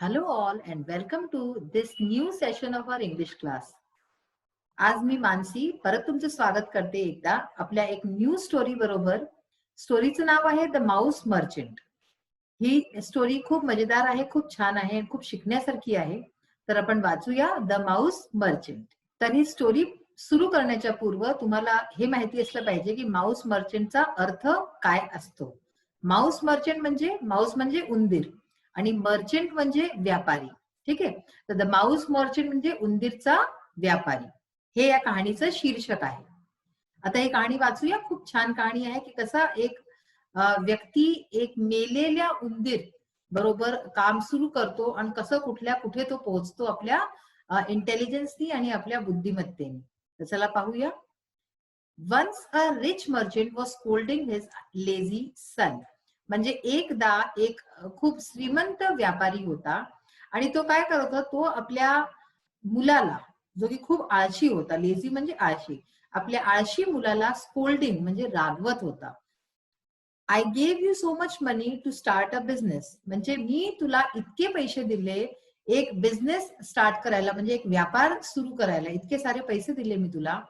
Hello all and welcome to this new session of our English class. आज मी मानसी परत तुमचं स्वागत करते एकदा आपल्या एक न्यू स्टोरी बरोबर. स्टोरीचं नाव आहे the Mouse merchant. He story खूप मजेदार आहे, खूप छान आहे, खूप शिकण्यासारखी आहे. तर आपण वाचूया द माऊस मर्चंट. तर ही स्टोरी सुरू करण्याच्या पूर्व तुम्हाला हे माहिती असलं पाहिजे की माऊस मर्चंटचा अर्थ काय असतो. माऊस म्हणजे उंदीर आणि मर्चंट म्हणजे व्यापारी. ठीक आहे. तर द माऊस मर्चंट म्हणजे उंदीरचा व्यापारी. हे या कहाणीचं शीर्षक आहे. आता ही कहाणी वाचूया. खूप छान कहाणी आहे की कसा एक व्यक्ती एक मेलेल्या उंदीर बरोबर काम सुरू करतो आणि कसं कुठे तो पोहोचतो आपल्या इंटेलिजन्सनी आणि आपल्या बुद्धिमत्तेने. तर चला पाहूया. Once a rich merchant was scolding his lazy son. म्हणजे एकदा एक खूप श्रीमंत व्यापारी होता आणि तो काय करत होता, तो आपल्या मुलाला, जो की खूप आळशी होता, लेझी म्हणजे आळशी, आपल्या आळशी मुलाला स्कोल्डिंग म्हणजे रागवत होता. I gave you so much money to start a business. म्हणजे मी तुला इतके पैसे दिले एक बिझनेस स्टार्ट करायला, म्हणजे एक व्यापार सुरू करायला, इतके सारे पैसे दिले मी तुला.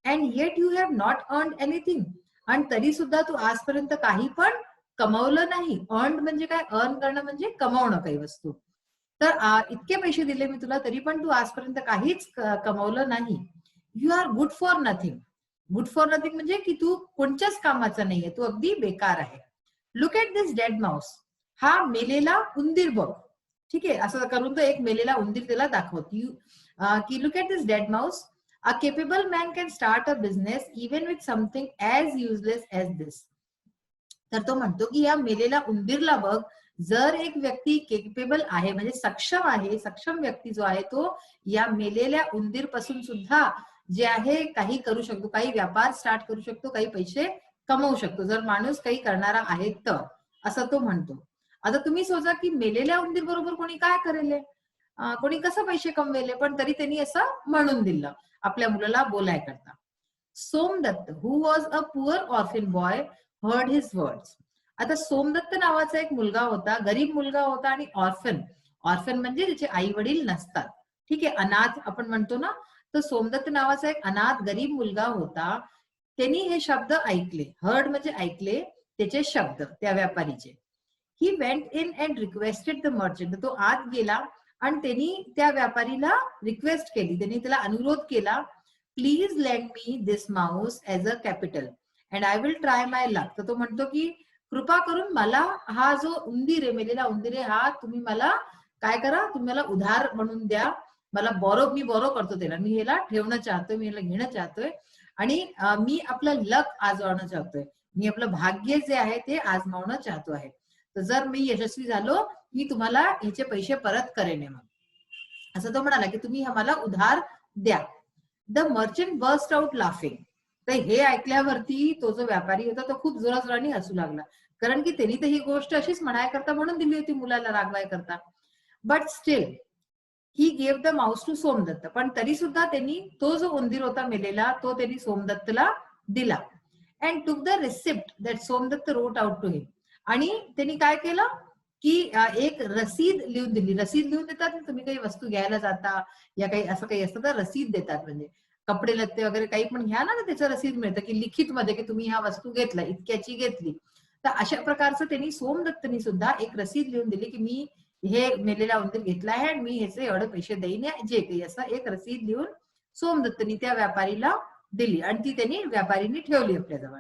And eight you have not earn anything. आणि तरी सुद्धा तू आजपर्यंत काही पण कमवलं नाही. अर्न म्हणजे काय? अर्न करणं म्हणजे कमवणं काही वस्तू. तर इतके पैसे दिले मी तुला तरी पण तू आजपर्यंत काहीच कमवलं नाही. You are good for nothing. Good for nothing म्हणजे की तू कोणत्याच कामाचा नाहीये, तू अगदी बेकार आहे. Look at this dead Mouse. हा मेलेला उंदीर बघ. ठीक आहे. असं करून तो एक मेलेला उंदीर त्याला दाखवत. की look at this dead mouse. A capable man can start a business even with something as useless as this. तर तो म्हणतो की या मेलेला उंदीरला बघ. जर एक व्यक्ती केपेबल आहे म्हणजे सक्षम आहे, सक्षम व्यक्ती जो आहे तो या मेलेल्या उंदीर पासून सुद्धा जे आहे काही करू शकतो, काही व्यापार स्टार्ट करू शकतो, काही पैसे कमवू शकतो, जर माणूस काही करणारा आहे तर, असं तो म्हणतो. आता तुम्ही सोचा की मेलेल्या उंदीर बरोबर कोणी काय करेल, कोणी कसं पैसे कमवेले, पण तरी त्यांनी असं म्हणून दिलं आपल्या मुलाला बोलाय करता. Somdatt, who was a poor orphan boy, heard his words. आता सोमदत्त नावाचा एक मुलगा होता, गरीब मुलगा होता आणि ऑर्फन. ऑर्फन म्हणजे त्याचे आई वडील नसतात. ठीक आहे. अनाथ आपण म्हणतो ना. तर सोमदत्त नावाचा एक अनाथ गरीब मुलगा होता. त्यांनी हे शब्द ऐकले. हर्ड म्हणजे ऐकले त्याचे शब्द त्या व्यापारीचे. He went in and requested the merchant. तो आत गेला आणि त्यांनी त्या व्यापारीला रिक्वेस्ट केली, त्यांनी त्याला अनुरोध केला, please lend me this mouse as a capital and I will try my luck. तर तो म्हणतो की कृपा करून मला हा जो उंदीर आहे, मेलेला उंदीर आहे, हा तुम्ही मला काय करा, तुम्ही मला उधार म्हणून द्या. मला मी बोरो करतो त्याला, मी ह्याला ठेवणं चाहतोय, मी ह्याला घेणं चाहतोय आणि मी आपलं लक आजमावणं चाहतोय, मी आपलं भाग्य जे आहे ते आजमावणं चाहतो आहे. तर जर मी यशस्वी झालो मी तुम्हाला ह्याचे पैसे परत करेन. मग असं तो म्हणाला की तुम्ही आम्हाला उधार द्या. The merchant burst out laughing. तर हे ऐकल्यावरती तो जो व्यापारी होता तो खूप जोराजोराने हसू लागला, कारण की त्यांनी तर ही गोष्ट अशीच म्हणाय करता म्हणून दिली होती मुलाला रागवाय करता. But still he gave the mouse to Somdatt. पण तरी सुद्धा त्यांनी तो जो उंदीर होता मेलेला तो त्यांनी सोमदत्तला दिला. And took the receipt that Somdatt wrote out to him. आणि त्यांनी काय केलं की एक रसीद लिहून दिली. रसीद लिहून देतात ना, तुम्ही काही वस्तू घ्यायला जाता या काही असं काही असतं तर रसीद देतात. म्हणजे कपडे लत्ते वगैरे काही पण घ्या ना, त्याचं रसीद मिळतं की लिखित मध्ये की तुम्ही ह्या वस्तू घेतला, इतक्याची घेतली. तर अशा प्रकारचं त्यांनी सोमदत्तनी सुद्धा एक रसीद लिहून दिली की मी हे मेलेला उंदीर घेतला आहे आणि मी ह्याचे एवढे पैसे देईन जे काही, असं एक रसीद लिहून सोमदत्तनी त्या व्यापारीला दिली आणि ती त्यांनी व्यापारीने ठेवली आपल्याजवळ.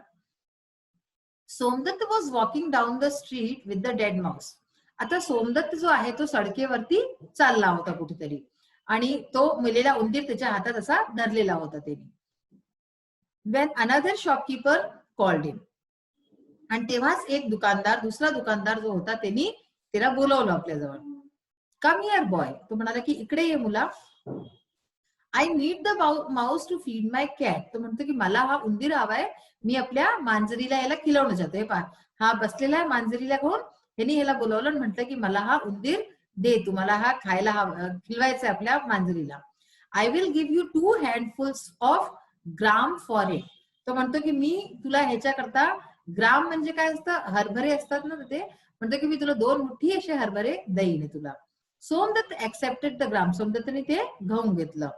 Somdatt was walking down the street with the dead mouse. आता सोमदत्त जो आहे तो सडकेवरती चालला होता कुठेतरी आणि तो मेलेला उंदीर त्याच्या हातात असा धरलेला होता त्यांनी. वेन अनदर शॉपकीपर कॉल्ड हिम. आणि तेव्हाच एक दुकानदार, दुसरा दुकानदार जो होता त्यांनी त्याला बोलवलं आपल्याजवळ. Come here boy. तो म्हणाला की इकडे ये मुला. I need the mouse to feed my cat. तो म्हणतो की मला हा उंदीर हवाय, मी आपल्या मांजरीला याला खिलवणं चाहतोय. हे पहा, हा बसलेला आहे मांजरीला घेऊन. ह्यानी ह्याला बोलवलं आणि म्हटलं की मला हा उंदीर दे, तुम्हाला हा खायला खिलवायचा आपल्या मांजरीला. I will give you 2 handfuls of gram for it. तो म्हणतो की मी तुला ह्याच्याकरता, ग्राम म्हणजे काय असतं, हरभरे असतात ना ते, म्हणतो की मी तुला 2 मुठी असे हरभरे देईन तुला. Somdatt accepted the gram. सोमदत्तने ते गहू घेतलं.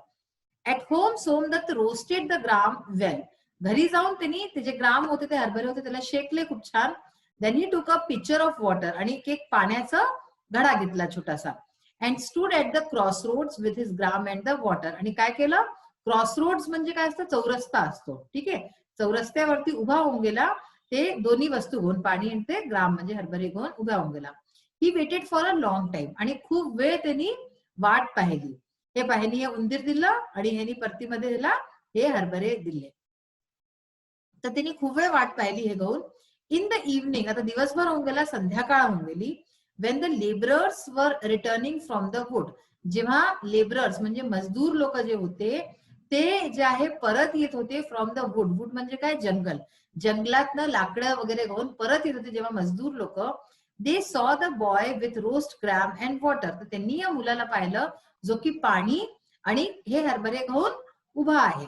At home Somdatt roasted the gram well. घरी जाऊन त्यांनी ते जे ग्राम होते ते हरभरे होते त्याला शेकले खूप छान. देन ही टूक अ पिक्चर ऑफ वॉटर. आणि एक पाण्याचा घडा घेतला छोटासा. And stood at the cross roads with his gram and the water. आणि काय केलं, क्रॉस रोड्स म्हणजे काय असतं, चौरस्ता असतो, ठीक आहे. चौरस्त्यावरती उभा होऊन गेला, ते दोन्ही वस्तू घेऊन, पाणी आणि ते ग्राम म्हणजे हरभरे घेऊन उभा होऊन गेला. He waited for a long time. आणि खूप वेळ त्यांनी वाट पाहिली. हे पाहिली, हे उंदीर दिलं आणि ह्यांनी परतीमध्ये दिला हे हरभरे दिले. तर त्यांनी खूप वेळ वाट पाहिली हे गहू. इन द इव्हनिंग, आता दिवसभर होऊन गेला, संध्याकाळ होऊन गेली. Wien the labourers were returning from the wood. जेव्हा लेबरर्स म्हणजे मजदूर लोक जे होते ते जे आहे परत येत होते फ्रॉम द वूड. वूड म्हणजे काय, जंगल. जंगलातनं लाकडं वगैरे घेऊन परत येत होते जेव्हा मजदूर लोक. They saw the boy with roast gram and water. तर त्यांनी या मुलाला पाहिलं जो की पाणी आणि हे हरभरे घेऊन उभा आहे.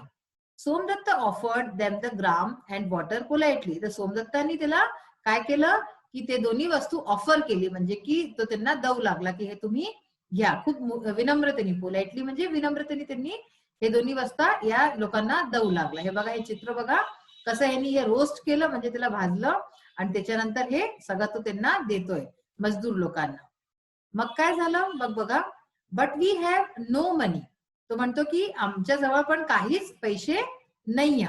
Somdatt offered them the gram and water politely. तर सोमदत्तांनी त्याला काय केलं की ते दोन्ही वस्तू ऑफर केली, म्हणजे की तो त्यांना देऊ लागला की हे तुम्ही घ्या. खूप विनम्रतेने, पोलाइटली म्हणजे विनम्रतेने त्यांनी हे दोन्ही वस्तू या लोकांना देऊ लागला. हे बघा, हे चित्र बघा कसं ह्यांनी हे रोस्ट केलं म्हणजे त्याला भाजलं आणि त्याच्यानंतर हे सगळं तो त्यांना देतोय मजदूर लोकांना. मग काय झालं मग बघा, बट वी हॅव नो मनी. तो म्हणतो की आमच्या जवळ पण काहीच पैसे नाहीये.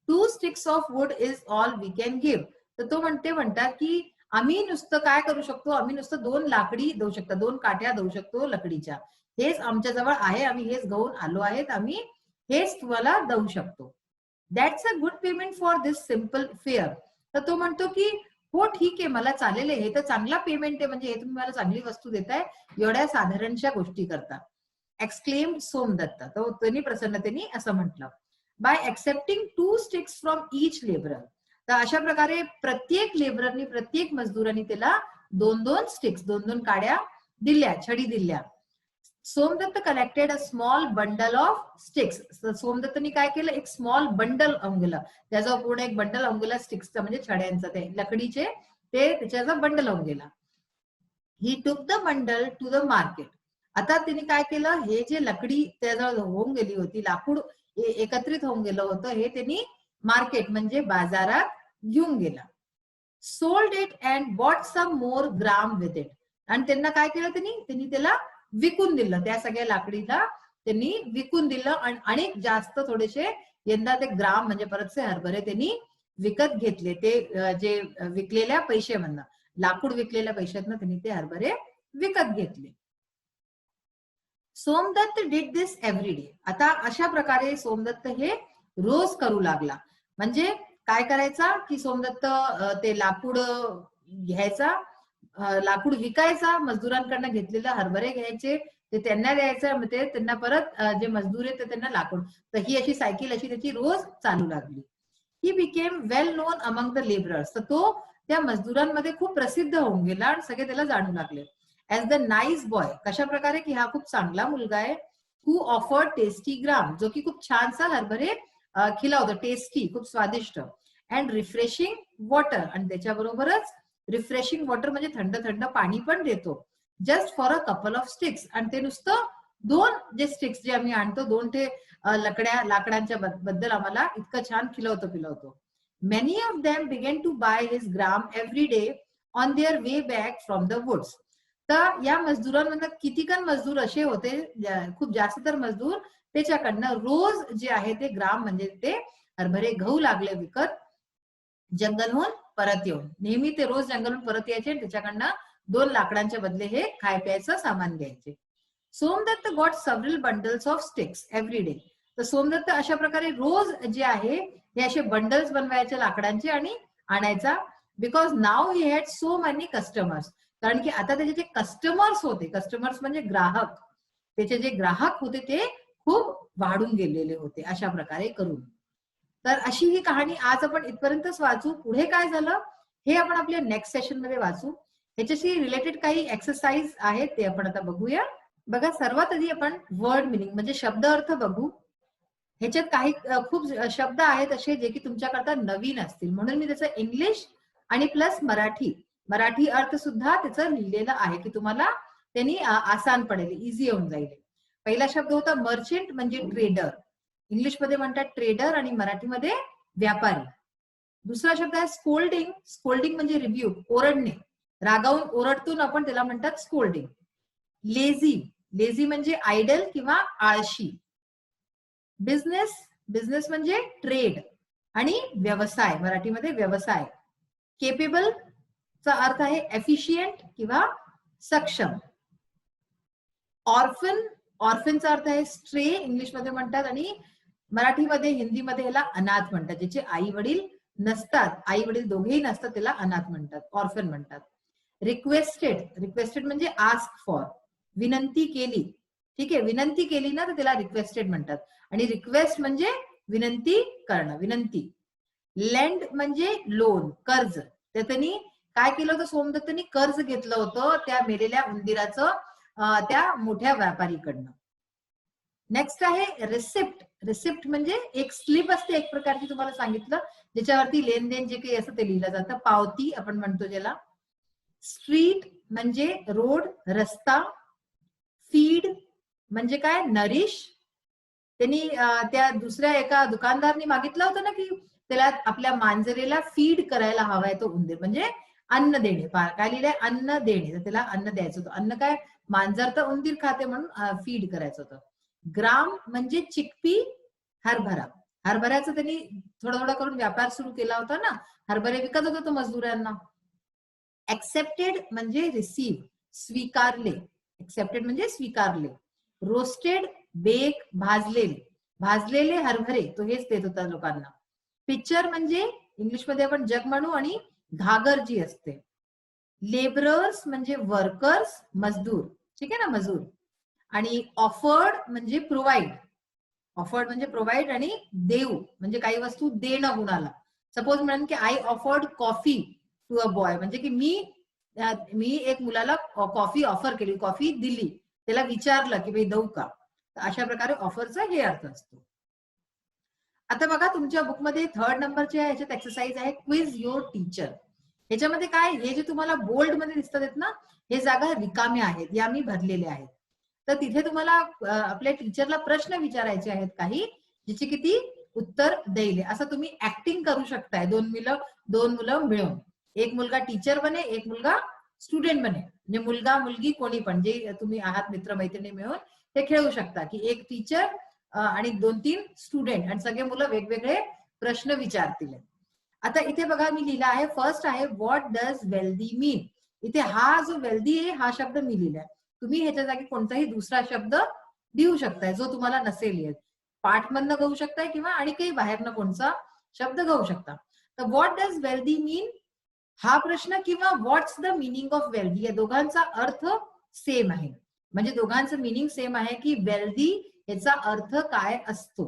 2 sticks of wood is all we can give. तर तो म्हणतात की आम्ही नुसतं काय करू शकतो, आम्ही नुसतं 2 लाकडी देऊ शकतो, 2 काठ्या देऊ शकतो लकडीच्या. हेच आमच्या जवळ आहे, आम्ही हेच घेऊन आलो आहेत, आम्ही हेच तुम्हाला देऊ शकतो. That's a good payment for this simple fair. तर तो म्हणतो की हो ठीक आहे, मला चालेल, हे तर चांगला पेमेंट आहे, म्हणजे हे तुम्ही मला चांगली वस्तू देताय एवढ्या साधारणशा गोष्टी करता. एक्सक्लेम्ड सोमदत्त. तो त्यांनी प्रसन्नतेने असं म्हटलं. Bye accepting 2 sticks from each labourer. तर अशा प्रकारे प्रत्येक लेबररनी, प्रत्येक मजदूरांनी त्याला 2-2 स्टिक्स, 2-2 काड्या दिल्या, छडी दिल्या. Somdatt collected a small bundle of sticks. सोमदत्तनी काय केलं, एक स्मॉल बंडल अंगलं, त्याचा पूर्ण एक बंडल अंगला स्टिक्सचा म्हणजे छड्यांचा, ते लकडीचे ते त्याच्याचा बंडल अंगेला. He took the bundle to the market. आता तिने काय केलं, हे जे लकडी त्याजवळ होऊन गेली होती, लाकूड एकत्रित होऊन गेलं होतं, हे त्यांनी मार्केट म्हणजे बाजारात घेऊन गेला. Sold it and bought some more gram with it. आणि त्यांना काय केलं, त्यांनी त्याला विकून दिलं, त्या सगळ्या लाकडीला त्यांनी विकून दिलं आणि जास्त थोडेसे यंदा ते ग्राम म्हणजे परतचे हरभरे त्यांनी विकत घेतले. ते जे विकलेल्या पैशामधनं, लाकूड विकलेल्या पैशातनं त्यांनी ते हरभरे विकत घेतले. Somdatt did this every day. आता अशा प्रकारे सोमदत्त हे रोज करू लागला. म्हणजे काय करायचा की सोमदत्त ते लाकूड घ्यायचा, लाकूड विकायचा, मजदुरांकडनं घेतलेलं हरभरे घ्यायचे, ते त्यांना द्यायचं, ते त्यांना परत जे मजदूर आहेत ते त्यांना लाकूड. तर ही अशी सायकल अशी त्याची रोज चालू लागली. He became well non among the labourers. तर तो त्या मजदुरांमध्ये खूप प्रसिद्ध होऊन गेला आणि सगळे त्याला जाणू लागले. As the nice boy. कशा प्रकारे की हा खूप चांगला मुलगा आहे. हु ऑफर्ड टेस्टी ग्राम. जो की खूप छानसा हरभरे खिलावतो, टेस्टी, खूप स्वादिष्ट. And refreshing water. आणि त्याच्याबरोबरच रिफ्रेशिंग वॉटर म्हणजे थंड थंड पाणी पण देतो. Just for a couple of sticks. आणि ते नुसतं 2 जे स्टिक्स जे आम्ही आणतो, 2 ते लाकडांच्या बद्दल आम्हाला इतकं छान खिलवतो पिलवतो. Many of them began to buy his gram every day on their way back from the woods. तर या मजदुरांमधनं कितीकण मजदूर असे होते, खूप जास्त तर मजदूर त्याच्याकडनं रोज जे आहे ते ग्राम म्हणजे ते हरभरे गहू लागले विकत, जंगलहून परत येऊन. नेहमी ते रोज जंगलहून परत यायचे, त्याच्याकडनं 2 लाकडांच्या बदले हे खाय प्यायचं सामान घ्यायचे. Somdatt got several bundles of sticks every day. तर सोमदत्त अशा प्रकारे रोज जे आहे हे असे बंडल्स बनवायचे लाकडांचे आणि आणायचा. Because now he had so many customers. कारण की आता त्याचे जे कस्टमर्स होते, कस्टमर्स म्हणजे ग्राहक, त्याचे जे ग्राहक होते ते खूप वाढून गेलेले होते अशा प्रकारे करून. तर अशी ही कहाणी आज आपण इथपर्यंतच वाचू. पुढे काय झालं हे आपण आपल्या नेक्स्ट सेशन मध्ये वाचू. ह्याच्याशी रिलेटेड काही एक्सरसाइज आहेत ते आपण आता बघूया. बघा, सर्वात आधी आपण वर्ड मिनिंग म्हणजे शब्द अर्थ बघू. ह्याच्यात काही खूप शब्द आहेत असे जे की तुमच्याकरता नवीन असतील, म्हणून मी त्याचं इंग्लिश आणि प्लस मराठी अर्थ सुद्धा त्याचं लिहिलेलं आहे की तुम्हाला त्यांनी आसान पडेल, इझी होऊन जाईल. पहिला शब्द होता मर्चंट म्हणजे ट्रेडर. इंग्लिशमध्ये म्हणतात ट्रेडर आणि मराठीमध्ये व्यापारी. दुसरा शब्द आहे स्कोल्डिंग. स्कोल्डिंग म्हणजे रिब्यूक, ओरडणे, रागावून ओरडतून आपण त्याला म्हणतात स्कोल्डिंग. लेझी, लेझी म्हणजे आयडल किंवा आळशी. बिझनेस, बिझनेस म्हणजे ट्रेड आणि व्यवसाय, मराठीमध्ये व्यवसाय. केपेबल चा अर्थ आहे एफिशियंट किंवा सक्षम. ऑर्फन, ऑर्फनचा अर्थ आहे स्ट्रे इंग्लिशमध्ये म्हणतात आणि मराठीमध्ये हिंदीमध्ये ह्याला अनाथ म्हणतात. ज्याचे आई वडील नसतात, आई वडील दोघेही नसतात त्याला अनाथ म्हणतात, ऑर्फन म्हणतात. रिक्वेस्टेड, रिक्वेस्टेड म्हणजे आस्क फॉर, विनंती केली. ठीक आहे, विनंती केली ना तर त्याला रिक्वेस्टेड म्हणतात. आणि रिक्वेस्ट म्हणजे विनंती करणं, विनंती. लेंड म्हणजे लोन, कर्ज. तर त्यांनी काय केलं होतं, सोमदत्तनी कर्ज घेतलं होतं त्या मेलेल्या उंदीराचं त्या मोठ्या व्यापारीकडनं. नेक्स्ट आहे रिसिप्ट. रिसिप्ट म्हणजे एक स्लिप असते एक प्रकारची, तुम्हाला सांगितलं, ज्याच्यावरती लेनदेन जे काही असतं ते लिहिलं जातं, पावती आपण म्हणतो ज्याला. स्ट्रीट म्हणजे रोड, रस्ता. फीड म्हणजे काय, नरिश. त्यांनी त्या दुसऱ्या एका दुकानदारनी मागितलं होतं ना की त्याला आपल्या मांजरेला फीड करायला हवाय तो उंदीर, म्हणजे अन्न देणे. काय लिहिलंय, अन्न देणे, तर त्याला अन्न द्यायचं होतं. अन्न काय, मांजर तर उंदीर खाते म्हणून फीड करायचं होतं. ग्राम म्हणजे चिकपी, हरभरा. हरभऱ्याचा त्यांनी थोडा थोडा करून व्यापार सुरू केला होता ना, हरभरे विकत होता तो मजदुरांना. ऍक्सेप्टेड म्हणजे रिसीव, स्वीकारले. ऍक्सेप्टेड म्हणजे स्वीकारले. रोस्टेड, बेक, भाजलेले. भाजलेले हरभरे तो हेच देत होता लोकांना. पिक्चर म्हणजे इंग्लिशमध्ये आपण जग म्हणू आणि घागर जी असते. लेबरर्स म्हणजे वर्कर्स, मजदूर. ठीक आहे ना, मजूर. आणि ऑफर्ड म्हणजे प्रोव्हाइड. ऑफर्ड म्हणजे प्रोव्हाइड आणि देऊ म्हणजे काही वस्तू देणं कुणाला. सपोज म्हणून की I offered coffee to a boy, म्हणजे की मी एक मुलाला कॉफी ऑफर केली, कॉफी दिली, त्याला विचारलं की भाई देऊ का. अशा प्रकारे ऑफरचा हे अर्थ असतो. आता बघा तुमच्या बुकमध्ये 3rd नंबरच्या ह्याच्यात एक्सरसाइज आहे क्विज युअर टीचर. ह्याच्यामध्ये काय, हे जे तुम्हाला बोल्ड मध्ये दिसतात आहेत ना, हे जागा रिकाम्या आहेत, या मी भरलेल्या आहेत. तर तिथे तुम्हाला आपल्या टीचरला प्रश्न विचारायचे आहेत काही, ज्याची किती उत्तर देईल असं तुम्ही ऍक्टिंग करू शकताय. दोन मुलं मिळून, एक मुलगा टीचर बने, एक मुलगा स्टुडंट बने. म्हणजे मुलगा मुलगी कोणी पण, जे तुम्ही आहात मित्रमैत्रिणी मिळून ते खेळू शकता की एक टीचर आणि 2-3 स्टुडंट, आणि सगळे मुलं वेगवेगळे प्रश्न विचारतील. आता इथे बघा मी लिहिला आहे, फर्स्ट आहे व्हॉट डज वेल्दी मीन. इथे हा जो वेल्दी आहे हा शब्द मी लिहिलाय. तुम्ही ह्याच्या जागी कोणताही दुसरा शब्द देऊ शकताय जो तुम्हाला नसेल येत. पाठमधनं घेऊ शकताय किंवा आणि काही बाहेरनं कोणता शब्द घेऊ शकता. तर व्हॉट डज वेल्दी मीन हा प्रश्न, किंवा व्हॉट्स द मिनिंग ऑफ वेल्दी, या दोघांचा अर्थ सेम आहे. म्हणजे दोघांचं मिनिंग सेम आहे की वेल्दी याचा अर्थ काय असतो.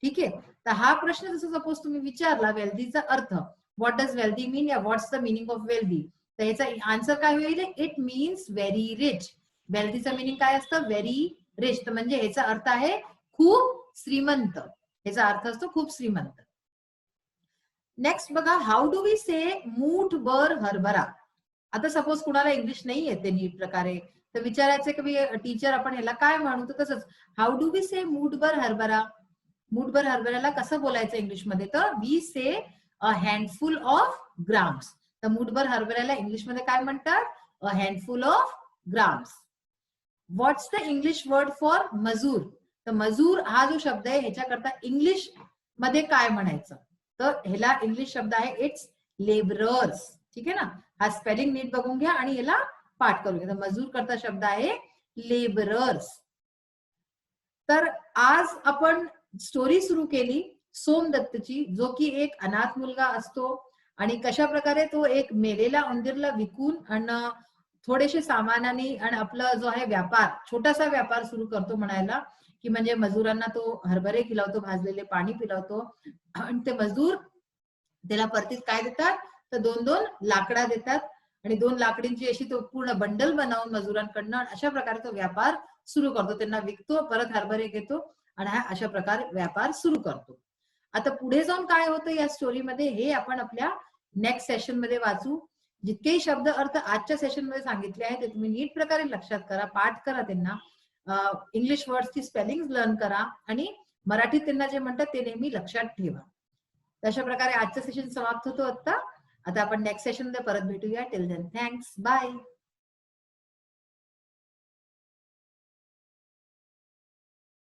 ठीक आहे, तर हा प्रश्न जसं सपोज तुम्ही विचारला वेल्दीचा अर्थ, व्हॉट डज वेल्दी मीन या what's the meaning of wealthy, तर याचा आन्सर काय होईल, इट मीन्स व्हेरी रिच. वेल्दीचा मिनिंग काय असतं, व्हेरी रिच, तर म्हणजे याचा अर्थ आहे खूप श्रीमंत. याचा अर्थ असतो खूप श्रीमंत. नेक्स्ट बघा, हाऊ डू वी से मूठभर हरभरा. आता सपोज कुणाला इंग्लिश नाही येते नीट प्रकारे, तर विचारायचं की टीचर आपण ह्याला काय म्हणू, तर तसंच हाऊ डू वी से मूठभर हरभरा. मूठभर हरभऱ्याला कसं बोलायचं इंग्लिशमध्ये, तर we say a handful of grams. तर मूठभर हरभऱ्याला इंग्लिशमध्ये काय म्हणतात, a handful of grams. What's the English word for मजूर. तर मजूर हा जो शब्द आहे ह्याच्याकरता इंग्लिश मध्ये काय म्हणायचं, तर ह्याला इंग्लिश शब्द आहे इट्स लेबरर्स. ठीक आहे ना, हा स्पेलिंग नीट बघून घ्या आणि याला पाठ करून घ्या. मजूर करता शब्द आहे लेबरर्स. तर आज आपण स्टोरी सुरू केली सोमदत्तची, जो की एक अनाथ मुलगा असतो आणि कशा प्रकारे तो एक मेलेला उंदीरला विकून आणि थोडेसे सामानाने आणि आपला जो आहे व्यापार, छोटासा व्यापार सुरू करतो म्हणायला, की म्हणजे मजुरांना तो हरभरे खिलावतो, भाजलेले पाणी पिलावतो, आणि ते मजदूर त्याला परतीत काय देतात, तर 2-2 लाकडा देतात आणि 2 लाकडींची अशी तो पूर्ण बंडल बनवून मजुरांकडनं अशा प्रकारे तो व्यापार सुरू करतो. त्यांना विकतो, परत हरभरे घेतो आणि हा अशा प्रकारे व्यापार सुरू करतो. आता पुढे जाऊन काय होतं या स्टोरीमध्ये हे आपण आपल्या नेक्स्ट सेशन मध्ये वाचू. जितकेही शब्द अर्थ आजच्या सेशन मध्ये सांगितले आहे ते तुम्ही नीट प्रकारे लक्षात करा, पाठ करा त्यांना, इंग्लिश वर्ड्सची स्पेलिंग लर्न करा आणि मराठीत त्यांना जे म्हणतात ते नेहमी लक्षात ठेवा. तशा प्रकारे आजचं सेशन समाप्त होतो. आता आपण नेक्स्ट सेशन मध्ये परत भेटूया. Till then thanks, bye.